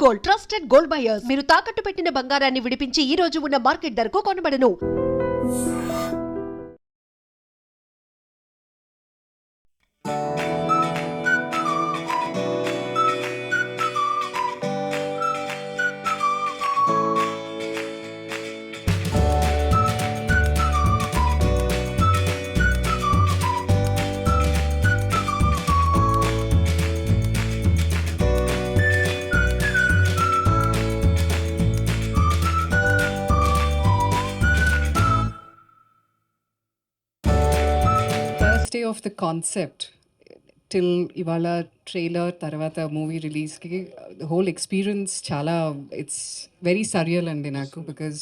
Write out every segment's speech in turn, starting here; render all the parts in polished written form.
Gold, trusted gold buyers. మీరు తాకట్టు పెట్టిన బంగారాన్ని విడిపించి ఈ రోజు ఉన్న మార్కెట్ ధరకు కొనబడను. First day of the concept till ఇవాళ ట్రైలర్ తర్వాత మూవీ రిలీజ్కి ద హోల్ ఎక్స్పీరియన్స్ చాలా ఇట్స్ వెరీ సరియల్ అండి నాకు, because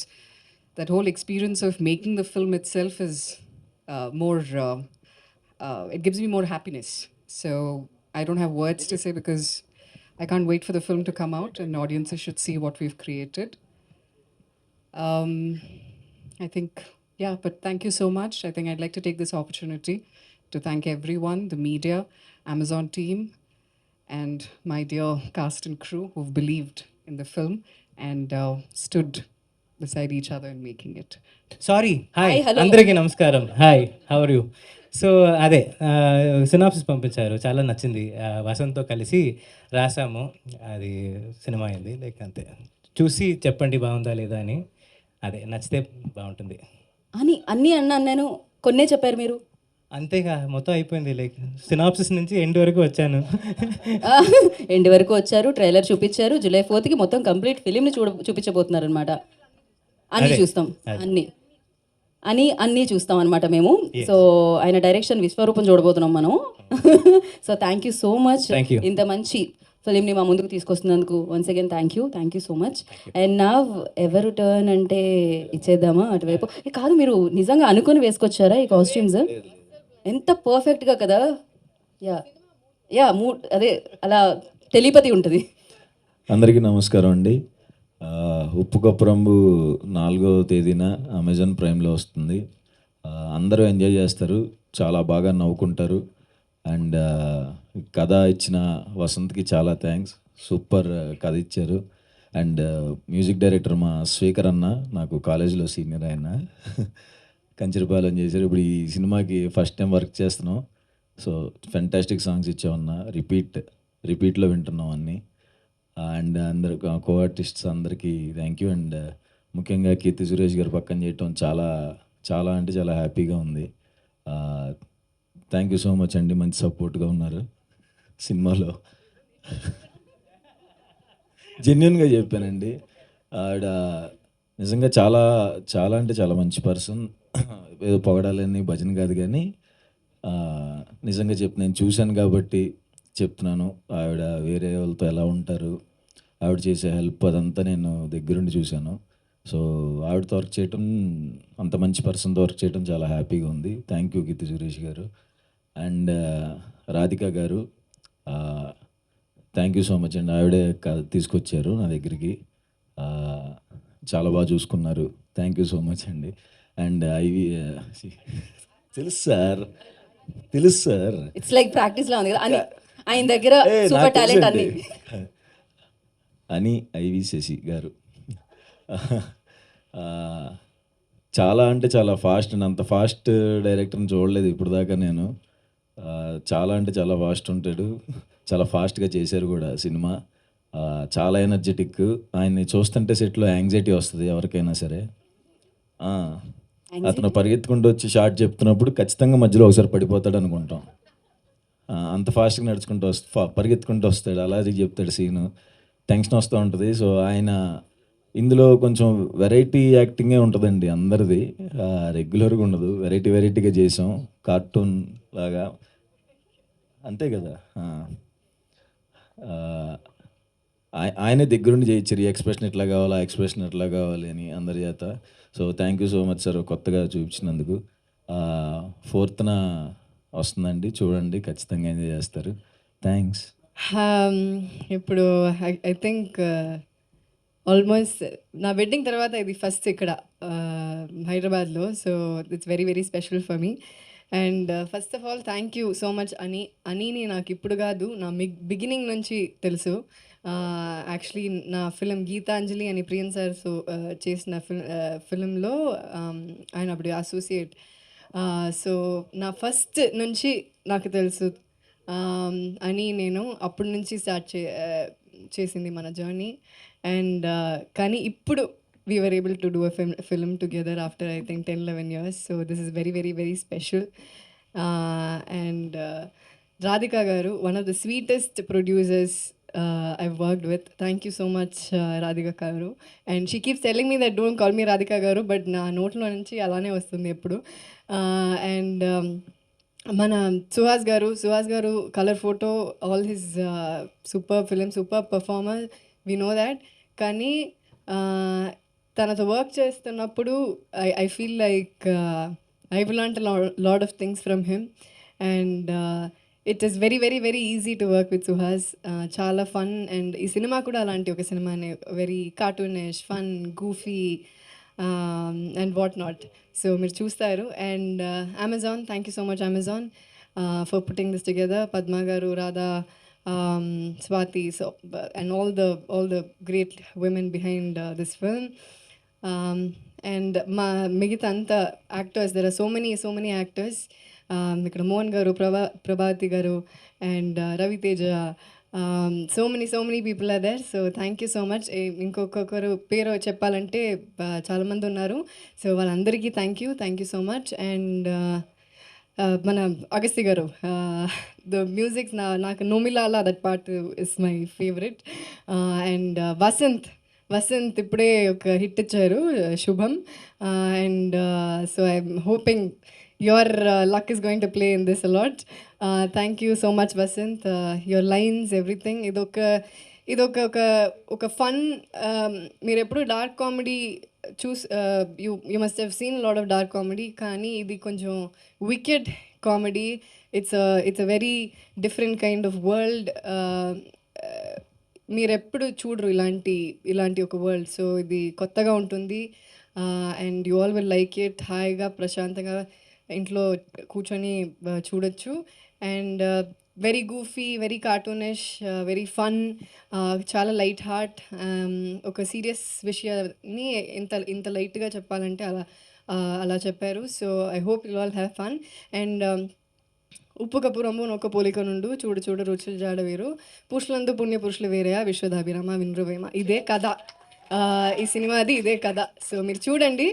that whole experience of making the film itself is more it gives me more happiness. So I don't have words to say because I can't wait for the film to come out and audiences should see what we've created. I think, yeah, but thank you so much. I think I'd like to take this opportunity to thank everyone, the media, Amazon team, and my dear cast and crew who've believed in the film and stood beside each other in making it. Sorry hi Hi, hello. అందరికీ నమస్కారం. Hi, how are you? So అదే synopsis పంపించారు, చాలా నచ్చింది. వసంత్తో కలిసి రాసాము, అది cinema అయింది. Like అంతే, చూసి చెప్పండి బాగుందా లేదా అని. అదే నచ్చితే బాగుంటుంది అని అన్నీ అన్నాను నేను, కొన్నే చెప్పారు మీరు. అంతేగా, మొత్తం అయిపోయింది. లైక్ సినాప్సిస్ నుంచి ఎండ్ వరకు వచ్చాను. ఎండ్ వరకు వచ్చారు, ట్రైలర్ చూపించారు. జూలై 4th మొత్తం కంప్లీట్ ఫిలింని చూపించబోతున్నారు అనమాట. అన్నీ అదే, చూస్తాం, అన్నీ చూస్తాం అనమాట మేము. సో ఆయన డైరెక్షన్ విశ్వరూపం చూడబోతున్నాం మనం. So thank you so much, Thank you. ఇంత మంచి ఫిలింని మా ముందుకు తీసుకొస్తున్నందుకు once again thank you so much. And నా ఎవరు టర్న్ అంటే ఇచ్చేద్దామా అటువైపు? కాదు, మీరు నిజంగా అనుకుని వేసుకొచ్చారా ఈ కాస్ట్యూమ్స్? ఎంత పర్ఫెక్ట్గా కదా. యా యా అదే అలా టెలిపతి ఉంటుంది. అందరికీ నమస్కారం అండి. ఉప్పు కప్పురంబు 4వ తేదీన అమెజాన్ ప్రైమ్లో వస్తుంది. అందరూ ఎంజాయ్ చేస్తారు, చాలా బాగా నవ్వుకుంటారు. అండ్ కథ ఇచ్చిన వసంత్కి చాలా థ్యాంక్స్, సూపర్ కథ ఇచ్చారు. అండ్ మ్యూజిక్ డైరెక్టర్ మా స్పీకర్ అన్న, నాకు కాలేజీలో సీనియర్ ఆయన, కంచిరపాలెం చేశారు. ఇప్పుడు ఈ సినిమాకి ఫస్ట్ టైం వర్క్ చేస్తున్నాం. సో ఫెంటాస్టిక్ సాంగ్స్ ఇచ్చామన్నా, రిపీట్లో వింటున్నాం అన్నీ. అండ్ అందరు కో ఆర్టిస్ట్స్ అందరికీ థ్యాంక్ యూ. అండ్ ముఖ్యంగా కీర్తి సురేష్ గారు పక్కన చేయటం చాలా చాలా అంటే చాలా హ్యాపీగా ఉంది. థ్యాంక్ యూ సో మచ్ అండి, మంచి సపోర్ట్గా ఉన్నారు సినిమాలో. జెన్యున్గా చెప్పానండి. ఆవిడ నిజంగా చాలా చాలా అంటే చాలా మంచి పర్సన్. ఏదో పొగడాలని భజన కాదు, కానీ నిజంగా నేను చూశాను కాబట్టి చెప్తున్నాను. ఆవిడ వేరే వాళ్ళతో ఎలా ఉంటారు, ఆవిడ చేసే హెల్ప్ అదంతా నేను దగ్గరుండి చూశాను. సో ఆవిడతో వర్క్ చేయటం, అంత మంచి పర్సన్తో వర్క్ చేయడం చాలా హ్యాపీగా ఉంది. థ్యాంక్ యూ కీర్తి సురేష్ గారు. అండ్ రాధిక గారు, థ్యాంక్ యూ సో మచ్ అండి. ఆవిడే తీసుకొచ్చారు నా దగ్గరికి, చాలా బాగా చూసుకున్నారు. థ్యాంక్ యూ సో మచ్ అండి. అండ్ తెలుసు సార్, ఇట్స్ లైక్ ప్రాక్టీస్లో ఉంది కదా అని. ఆయన దగ్గర సూపర్ టాలెంట్ అన్ని. అని ఐవి శశి గారు చాలా అంటే చాలా ఫాస్ట్ అండి. అంత ఫాస్ట్ డైరెక్టర్ని చూడలేదు ఇప్పుడు దాకా నేను. చాలా అంటే చాలా ఫాస్ట్ ఉంటాడు, చాలా ఫాస్ట్గా చేశారు కూడా సినిమా. చాలా ఎనర్జెటిక్. ఆయన్ని చూస్తుంటే సెట్లో యాంగ్జైటీ వస్తుంది ఎవరికైనా సరే. అతను పరిగెత్తుకుంటూ వచ్చి షార్ట్ చెప్తున్నప్పుడు ఖచ్చితంగా మధ్యలో ఒకసారి పడిపోతాడు అనుకుంటాం. అంత ఫాస్ట్గా నడుచుకుంటూ పరిగెత్తుకుంటూ వస్తాడు, అలాగే చెప్తాడు సీను, టెన్షన్ వస్తూ ఉంటుంది. సో ఆయన ఇందులో కొంచెం వెరైటీ యాక్టింగే ఉంటుందండి అందరిది, రెగ్యులర్గా ఉండదు. వెరైటీగా చేసాం, కార్టూన్ లాగా, అంతే కదా. ఆయనే దగ్గరుండి చేయించారు, ఈ ఎక్స్ప్రెషన్ ఎట్లా కావాలి, ఆ ఎక్స్ప్రెషన్ ఎట్లా కావాలి అని అందరి చేత. So thank you so much sir, కొత్తగా చూపించినందుకు. 4th వస్తుందండి, చూడండి, ఖచ్చితంగా ఎంజాయ్ చేస్తారు. థ్యాంక్స్. ఇప్పుడు ఐ థింక్ ఆల్మోస్ట్ నా వెడ్డింగ్ తర్వాత ఇది ఫస్ట్ ఇక్కడ హైదరాబాద్లో. So it's very very special for me. And first of all thank you so much. అనీని నాకు ఇప్పుడు కాదు, నా బిగినింగ్ నుంచి తెలుసు. యాక్చువల్లీ నా ఫిలిం గీతాంజలి అని ప్రియన్ సార్ చేసిన ఫిలింలో ఆయన అప్పుడు అసోసియేట్. సో నా ఫస్ట్ నుంచి నాకు తెలుసు అని నేను అప్పటి నుంచి స్టార్ట్ చేసింది మన జర్నీ. అండ్ కానీ ఇప్పుడు we were able to do a film together after I think 10-11 years. So this is very, very, very special. And Radhika Garu, one of the sweetest producers I've worked with. Thank you so much, Radhika Garu. And she keeps telling me that don't call me Radhika Garu, but na note lo nunchi alane vastundi eppudu. And మన Suhas garu colour photo, all his super film, super performer, we know that. కానీ తనతో work చేస్తున్నప్పుడు I feel like I will learn lot of things from him. And it is very very very easy to work with Suhas. చాలా fun. And ఈ cinema కూడా అలాంటి ఒక సినిమానే, very cartoonish, fun, goofy and what not. So మీరు చూస్తారు. And Amazon, thank you so much Amazon for putting this together. Padma garu, Radha, Swati, so and all the great women behind this film. And మిగతా అంతా actors, there are so many actors. ఇక్కడ Mohan garu, Prabhati garu, and Raviteja, so many people are there. So thank you so much. ఇంకొకరు పేరు చెప్పాలంటే చాలామంది ఉన్నారు. So వాళ్ళందరికీ thank you so much. And మన అగస్తి గారు, ద మ్యూజిక్ నాకు నోమిలాలా, that part is my favourite. And Vasanth ఇప్పుడే ఒక హిట్ ఇచ్చారు, Subham. And so I'm hoping your luck is going to play in this a lot. Thank you so much Vasant. Your lines, everything, idoka fun. మీరు ఎప్పుడు dark comedy you must have seen a lot of dark comedy, కానీ ఇది కొంచెం wicked comedy. It's a very different kind of world. మీరు ఎప్పుడు చూడరు ఇలాంటి ఒక వరల్డ్. సో ఇది కొత్తగా ఉంటుంది. And you all will like it. హాయిగా ప్రశాంతంగా ఇంట్లో కూర్చొని చూడొచ్చు. And very goofy, very cartoonish, very fun, చాలా లైట్ హార్ట్. ఒక సీరియస్ విషయాన్ని ఇంత లైట్గా చెప్పాలంటే అలా చెప్పారు. So I hope you all have fun. And ఉప్పు కప్పు రొమ్ము నొక్క పోలిక నుండు, చూడు చూడు రుచులు జాడ వేరు, పురుషులందు పుణ్య పురుషులు వేరేయా, విశ్వదాభిరామ వినృవేమ. ఇదే కథ, ఈ సినిమాది ఇదే కథ. సో మీరు చూడండి,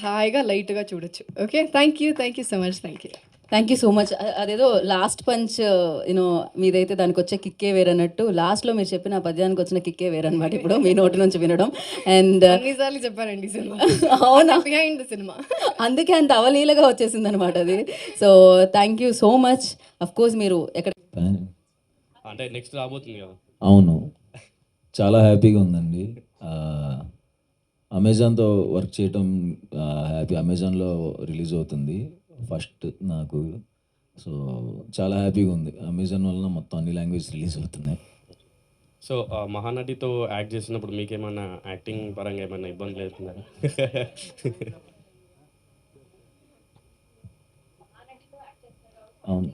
హాయిగా లైట్గా చూడొచ్చు. Okay, thank you so much. Thank you so much. అదేదో లాస్ట్ పంచ్ యూనో మీదైతే దానికి వచ్చే కిక్కే వేరన్నట్టు, లాస్ట్లో మీరు చెప్పిన పద్యానికి వచ్చిన కిక్కే వేరనమాట ఇప్పుడు మీ నోటి నుంచి వినడం. అండ్ అన్నిసార్లు చెప్పారండి సినిమా. అవునా, బిహైండ్ సినిమా, అందుకే అంత అవలీలగా వచ్చేసింది అనమాట అది. So thank you so much. Of course మీరు ఎక్కడ అంటే నెక్స్ట్ రాబోతుంది కదా. అవును, చాలా హ్యాపీగా ఉందండి. అమెజాన్తో వర్క్ చేయటం హ్యాపీ. అమెజాన్లో రిలీజ్ అవుతుంది ఫస్ట్ నాకు. సో చాలా హ్యాపీగా ఉంది. అమెజాన్ వలన మొత్తం అన్ని లాంగ్వేజ్ రిలీజ్ అవుతున్నాయి. సో మహానటితో యాక్ట్ చేసినప్పుడు మీకేమైనా యాక్టింగ్ పరంగా ఏమైనా ఇబ్బంది లేకుండా? అవును,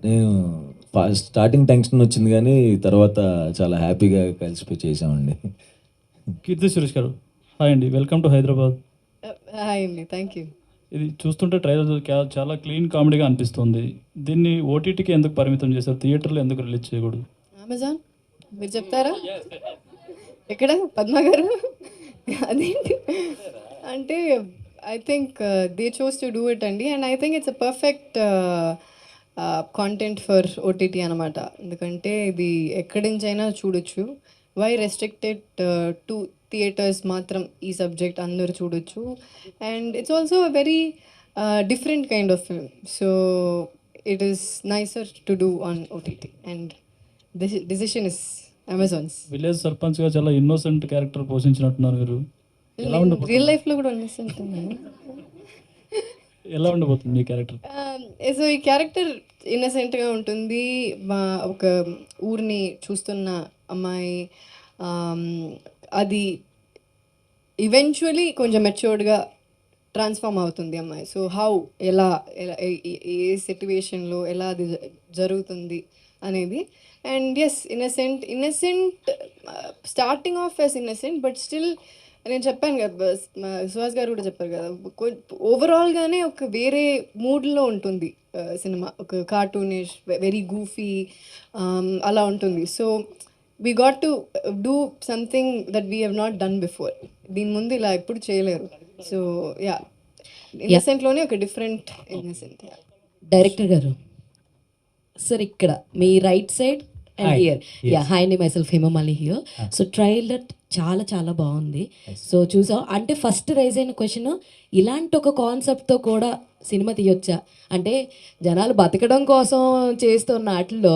నేను స్టార్టింగ్ టెన్షన్ వచ్చింది, కానీ తర్వాత చాలా హ్యాపీగా కలిసిపోయి చేసామండి. కీర్తి సురేష్ గారు, హాయ్ అండి, వెల్కమ్ టు హైదరాబాద్. హాయ్ అండి, థ్యాంక్ యూ. ఇది చూస్తుంటే ట్రైలర్ చాలా క్లీన్ కామెడీగా అనిపిస్తుంది. దీన్ని ఓటీటీకి ఎందుకు పరిమితం చేశారు? థియేటర్లో ఎందుకు రిలీజ్ చేయకూడదు? అమెజాన్ మీరు చెప్తారా? ఎక్కడ పద్మ గారు? అదేంటి అంటే I think they chose to do it అండి. And I think it's a perfect content for OTT అనమాట. ఎందుకంటే ఇది ఎక్కడి నుంచైనా చూడొచ్చు. వై రెస్ట్రిక్టెడ్ టు థియేటర్స్ మాత్రం ఈ సబ్జెక్ట్ అందరూ చూడొచ్చు. And it's also a very different kind of film. So it is NISER to do on OTT. And decision is Amazon's. Village సర్పంచ్గా చాలా ఇన్నోసెంట్ క్యారెక్టర్ పోషించినట్టున్నారు మీరు. రియల్ లైఫ్లో కూడా ఉన్నసెంట్. ఎలా ఉండబోతుంది మీ క్యారెక్టర్? సో ఈ క్యారెక్టర్ ఇన్నసెంట్గా ఉంటుంది. ఒక ఊరిని చూస్తున్న అమ్మాయి, అది ఈవెన్చువలీ కొంచెం మెచ్యూర్డ్గా ట్రాన్స్ఫార్మ్ అవుతుంది అమ్మాయి. సో హౌ ఎలా ఎలా ఏ సిట్యువేషన్లో ఎలా అది జరుగుతుంది అనేది. And yes, innocent starting of as innocent, but still నేను చెప్పాను కదా, సుహాస్ గారు కూడా చెప్పారు కదా, ఓవరాల్గానే ఒక వేరే మూడ్లో ఉంటుంది సినిమా. ఒక కార్టూనిష్, వెరీ గూఫీ అలా ఉంటుంది. So we got to do something that we have not done before. దీని ముందు ఇలా ఎప్పుడు చేయలేరు. సో యా, ఇన్నసెంట్లోనే ఒక different innocent. Director garu sir, ఇక్కడ మీ right side and Hi. Here, Yes. Yeah, hi అండి, myself Hemamali here. So trailer చాలా చాలా బాగుంది. సో చూసాం అంటే ఫస్ట్ రైజ్ అయిన క్వశ్చన్, ఇలాంటి ఒక కాన్సెప్ట్తో కూడా సినిమా తీయొచ్చా అంటే, జనాలు బతకడం కోసం చేస్తున్న వాటిల్లో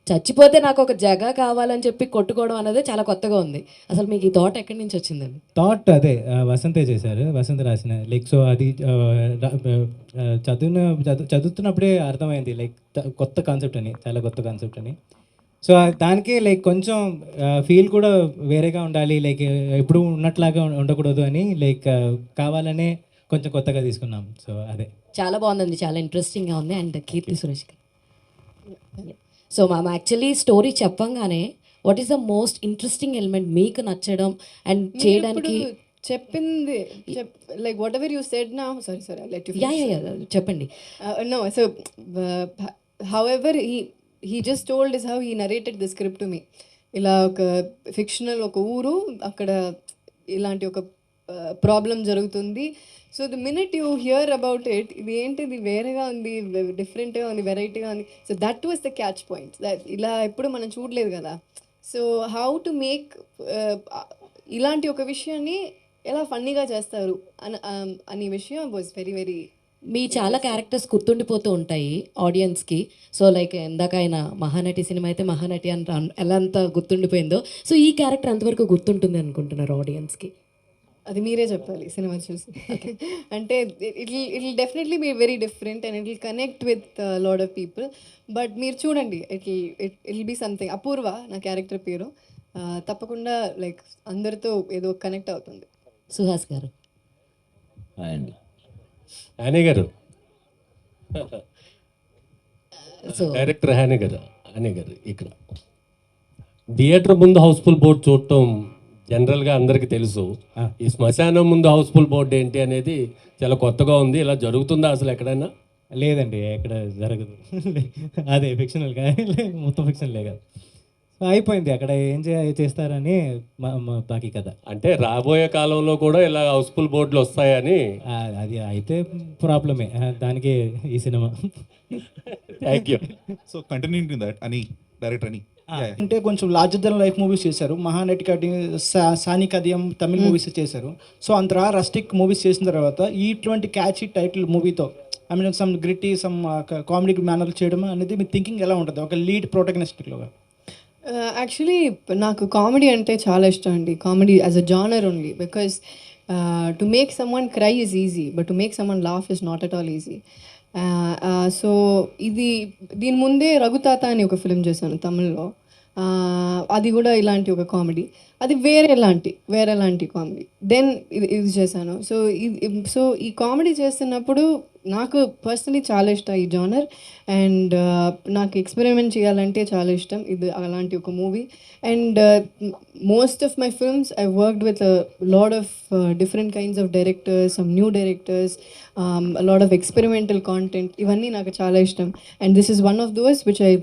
చచ్చిపోతే నాకు ఒక జగ కావాలని చెప్పి కొట్టుకోవడం అనేది చాలా కొత్తగా ఉంది. అసలు మీకు ఈ థాట్ ఎక్కడి నుంచి వచ్చిందండి? థాట్ అదే వసంతే చేశారు, వసంత రాసిన. లైక్ సో అది చదువుతున్నప్పుడే అర్థమైంది, లైక్ కొత్త కాన్సెప్ట్ అని, చాలా కొత్త కాన్సెప్ట్ అని. సో దానికి లైక్ కొంచెం ఫీల్ కూడా వేరేగా ఉండాలి, లైక్ ఎప్పుడు ఉన్నట్లాగా ఉండకూడదు అని, లైక్ కావాలనే కొంచెం కొత్తగా తీసుకున్నాం. సో అదే చాలా బాగుందండి, చాలా ఇంట్రెస్టింగ్గా ఉంది. అండ్ కీర్తి సురేష్ గారు, సో మ్యామ్ యాక్చువల్లీ స్టోరీ చెప్పంగానే what is the most interesting element మీకు నచ్చడం అండ్ చేయడానికి? చెప్పింది like what ever you said now, sorry let you yeah yeah yeah చెప్పండి. no so however he just told is how he narrated the script to me. ఇలా ఒక fictional ఒక ఊరు, అక్కడ ఇలాంటి ఒక ప్రాబ్లం జరుగుతుంది. So the minute you hear about it, ఇది ఏంటి, ఇది వేరేగా ఉంది, డిఫరెంట్గా ఉంది, వెరైటీగా ఉంది. So that was the catch point. ఇలా ఎప్పుడు మనం చూడలేదు కదా. సో హౌ టు మేక్ ఇలాంటి ఒక విషయాన్ని ఎలా ఫన్నీగా చేస్తారు అనే విషయం వాజ్ వెరీ వెరీ. మీ చాలా క్యారెక్టర్స్ గుర్తుండిపోతూ ఉంటాయి ఆడియన్స్కి. సో లైక్ ఇందాక ఆయన మహానటి సినిమా అయితే మహానటి అని ఎలా అంత గుర్తుండిపోయిందో, సో ఈ క్యారెక్టర్ అంతవరకు గుర్తుంటుంది అనుకుంటున్నారు ఆడియన్స్కి? అది మీరే చెప్పాలి సినిమా చూసి. అంటే it definitely be very different and it will connect with lot of people. But మీరు చూడండి, ఇట్ బీ సంథింగ్. అపూర్వ నా క్యారెక్టర్ పేరు. తప్పకుండా లైక్ అందరితో ఏదో కనెక్ట్ అవుతుంది. సుహాస్ గారు, అండ్ హాని గారు, సో డైరెక్టర్ హాని గారు ఇక్కడ థియేటర్ ముందు హౌస్ఫుల్ బోర్డ్ చూడటం జనరల్గా అందరికీ తెలుసు. ఈ శ్మశానం ముందు హౌస్ఫుల్ బోర్డ్ ఏంటి అనేది చాలా కొత్తగా ఉంది. ఇలా జరుగుతుందా అసలు ఎక్కడైనా? లేదండి, ఎక్కడ జరగదు. అదే ఫిక్షనల్ కానీ మొత్తం ఫిక్షనలే కదా. సో అయిపోయింది, అక్కడ ఏం చేస్తారని బాకీ కదా. అంటే రాబోయే కాలంలో కూడా ఇలా హౌస్ఫుల్ బోర్డులు వస్తాయని. అది అయితే ప్రాబ్లమే, దానికి ఈ cinema. Thank you. So continuing to that అని డైరెక్టర్ అని అంటే కొంచెం లార్జర్ దెన్ లైఫ్ మూవీస్ చేశారు. మహానటి కటి, సాని కదియం తమిళ్ మూవీస్ చేశారు. సో అంతరా రస్టిక్ మూవీస్ చేసిన తర్వాత ఇటువంటి క్యాచీ టైటిల్ మూవీతో I mean some gritty some comedy manner చేయడం అనేది మీ థింకింగ్ ఎలా ఉంటుంది ఒక లీడ్ ప్రొటగనిస్ట్గా? యాక్చువల్లీ నాకు కామెడీ అంటే చాలా ఇష్టం అండి. Comedy as a genre only, because to make some one cry is easy, but to make some one laugh is not at all easy. So దీని ముందే రఘుతాత అని ఒక ఫిలిం చేశాను తమిళ్లో. అది కూడా ఇలాంటి ఒక కామెడీ, అది వేరేలాంటి కామెడీ. దెన్ ఇది చేశాను. సో ఈ కామెడీ చేస్తున్నప్పుడు నాకు పర్సనలీ చాలా ఇష్టం ఈ జానర్. అండ్ నాకు ఎక్స్పెరిమెంట్ చేయాలంటే చాలా ఇష్టం ఇది అలాంటి ఒక movie. And most of my films I worked with lot of different kinds of directors, some new directors, lot of experimental content. ఇవన్నీ నాకు చాలా ఇష్టం. And this is one of those which I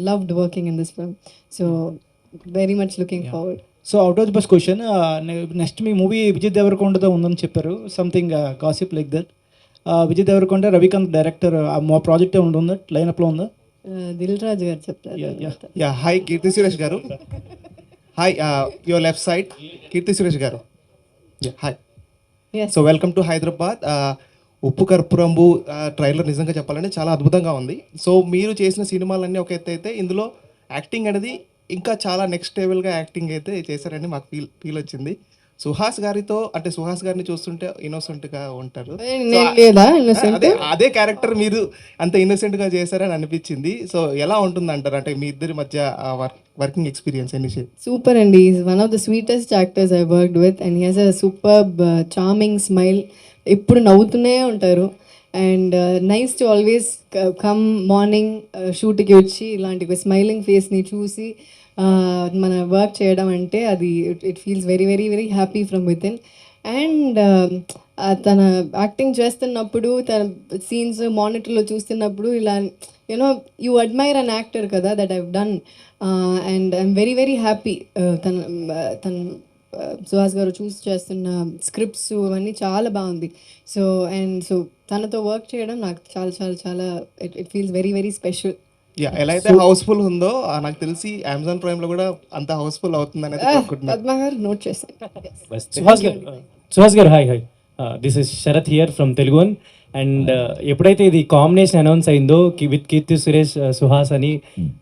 loved working in this film. So very much looking forward. So out of the box question, next మీ movie Vijay దేవరకొండతో ఉందని చెప్పారు. Something gossip like that. Vijay Deverakonda, Ravikanth director, మా project ఏమైనా ఉందా, లైనప్లో ఉందా? దిల్ రాజు గారు చెప్తారు. యా, హాయ్ కీర్తి సురేష్ గారు. హాయ్, యువర్ లెఫ్ట్ సైడ్ కీర్తి సురేష్ గారు. Hi, so welcome to Hyderabad. ఉప్పు కర్పూరంబు ట్రైలర్ నిజంగా చెప్పాలంటే చాలా అద్భుతంగా ఉంది. సో మీరు చేసిన సినిమాలన్నీ ఒక ఎత్తు అయితే ఇందులో యాక్టింగ్ అనేది ఇంకా చాలా నెక్స్ట్ లెవెల్గా యాక్టింగ్ అయితే చేశారని మాకు ఫీల్ వచ్చింది. సుహాస్ గారితో అంటే సుహాస్ గారిని చూస్తుంటే ఇన్నోసెంట్గా ఉంటారు. నేను లేదా innocent? అదే క్యారెక్టర్ మీరు అంత ఇన్నోసెంట్గా చేశారని అనిపించింది. సో ఎలా ఉంటుంది అంటారు అంటే మీ ఇద్దరి మధ్య వర్కింగ్ ఎక్స్పీరియన్స్ ఎన్ని సూపర్ అండి. Is one of the sweetest actors I worked with and he has a superb charming smile. ఎప్పుడు నవ్వుతూనే ఉంటారు. And nice to always come morning షూట్కి వచ్చి ఇలాంటి స్మైలింగ్ ఫేస్ని చూసి మన వర్క్ చేయడం అంటే అది it feels very very very happy from with in. And తన యాక్టింగ్ చేస్తున్నప్పుడు తన సీన్స్ మానిటర్లో చూస్తున్నప్పుడు ఇలా you know you admire an actor కదా that I've done. And I'm very very happy తన సుహాస్ గారు చూస్ చేస్తున్న స్క్రిప్ట్స్ అవన్నీ చాలా బాగుంది. సో తనతో వర్క్ చేయడం నాకు చాలా చాలా చాలా it feels very very special. ఎలా అయితే హౌస్ఫుల్ ఉందో నాకు తెలిసి అమెజాన్ ప్రైమ్ లో కూడా అంత హౌస్ఫుల్ అవుతుంది అనేది పద్మ గారు నోట్ చేశాను. Suhas garu hi hi, this is Sharath here from Telugu one. And ఎప్పుడైతే ఇది కాంబినేషన్ అనౌన్స్ అయిందో విత్ కీర్తి సురేష్ సుహాస్ అని,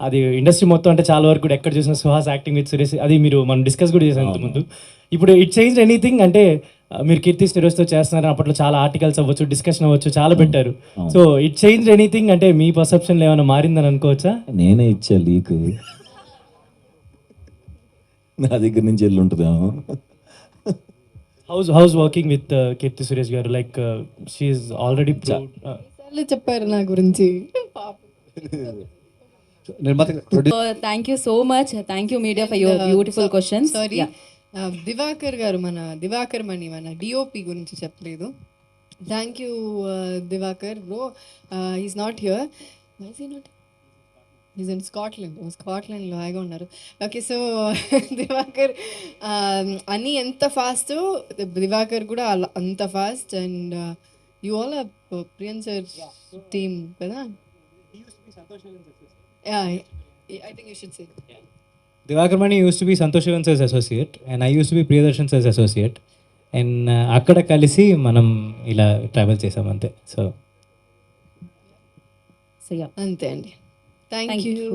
అది ఇండస్ట్రీ మొత్తం అంటే చాలా వరకు కూడా ఎక్కడ చూసిన సుహాస్ యాక్టింగ్ విత్ సురేష్, అది మీరు మనం డిస్కస్ కూడా చేసాం ఇంతకుముందు. ఇప్పుడు ఇట్ చేంజ్ ఎనీథింగ్ అంటే మీరు కీర్తి సురేష్తో చేస్తున్నారు, అప్పట్లో చాలా ఆర్టికల్స్ అవ్వచ్చు, డిస్కషన్ అవ్వచ్చు, చాలా పెట్టారు. సో ఇట్ చేంజ్ ఎనీథింగ్ అంటే మీ పర్సెప్షన్ ఏమైనా మారిందని అనుకోవచ్చా? నేనే ఇచ్చా లీక్, నా దగ్గర నుంచి వెళ్ళి ఉంటుందేమో. How's working with Keerthy Suresh garu, like she's already చెప్పారు నా గురించి. Thank you so much, thank you media for your beautiful questions. Sorry, Divakar garu Divakar Mani మన డిఓపి గురించి చెప్పలేదు. Thank you Divakar bro. He's not here. Is in స్కాట్లాండ్లో హాయిగా ఉన్నారు. ఓకే, సో దివాకర్ అని ఎంత ఫాస్ట్, దివాకర్ కూడా అంత fast. And you all Priyan sir team కదా. I think you should say Divakar Mani used to be Santosh Sivan sir's associate and I used to be Priyadarshan sir's associate. And అక్కడ కలిసి మనం ఇలా ట్రావెల్ చేసాం అంతే. సో అంతే అండి. Thank you.